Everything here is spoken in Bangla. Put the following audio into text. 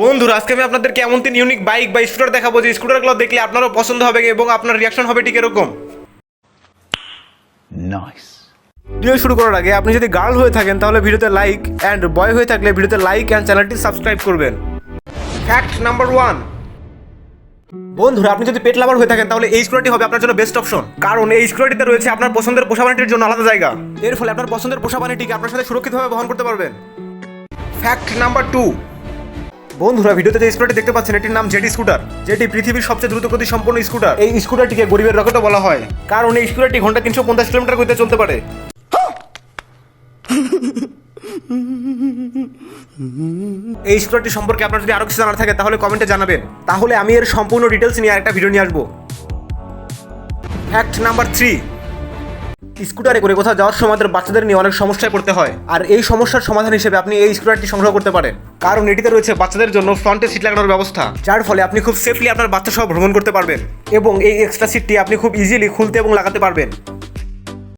বন্ধুরা আজকে আমি আপনাদেরকে এমন তিন ইউনিক বাইক বা স্কুটার দেখাবো যে স্কুটারগুলো দেখলে আপনারও পছন্দ হবে এবং আপনার রিয়াকশন হবে ঠিক এরকম। নাইস। ভিডিও শুরু করার আগে আপনি যদি গার্ল হয়ে থাকেন তাহলে ভিডিওতে লাইক অ্যান্ড বয় হয়ে থাকলে ভিডিওতে লাইক অ্যান্ড চ্যানেলটি সাবস্ক্রাইব করবেন। ফ্যাক্ট নাম্বার 1, বন্ধুরা আপনি যদি পেট লাভার হয়ে থাকেন তাহলে এই স্কুটারটি হবে আপনার জন্য বেস্ট অপশন, কারণ এই স্কুটারটিতে রয়েছে আপনার পছন্দের পোষা প্রাণীটির জন্য আলাদা জায়গা। এর ফলে আপনার পছন্দের পোষা প্রাণীটিকে আপনার সাথে সুরক্ষিতভাবে বহন করতে পারবেন। ফ্যাক্ট নাম্বার 2, বন্ধুরা ভিডিওতে যে স্কুটারটি দেখতে পাচ্ছেন এটির নাম জেটি স্কুটার, যেটি পৃথিবীর সবচেয়ে দ্রুতগতি সম্পন্ন স্কুটার। এই স্কুটারটিকে গরিবের রকেটও বলা হয়, কারণ এই স্কুটারটি ঘন্টায় 350 কিলোমিটার গতিতে চলতে পারে। এই স্কুটারটি সম্পর্কে আপনার যদি আরো কিছু জানার থাকে তাহলে কমেন্টে জানাবেন, তাহলে আমি এর সম্পূর্ণ ডিটেলস নিয়ে আরেকটা ভিডিও নিয়ে আসবো। ফ্যাক্ট নাম্বার 3, স্কুটারে করে কোথাও যাওয়ার সময় আমাদের বাচ্চাদের নিয়ে অনেক সমস্যায় পড়তে হয়, আর এই সমস্যার সমাধান হিসেবে আপনি এই স্কুটারটি সংগ্রহ করতে পারেন, কারণ এটিতে রয়েছে বাচ্চাদের জন্য ফ্রন্টে সিট লাগানোর ব্যবস্থা, যার ফলে আপনি খুব সেফলি আপনার বাচ্চা সহ ভ্রমণ করতে পারবেন এবং এই এক্সট্রা সিটটি আপনি খুব ইজিলি খুলতে এবং লাগাতে পারবেন।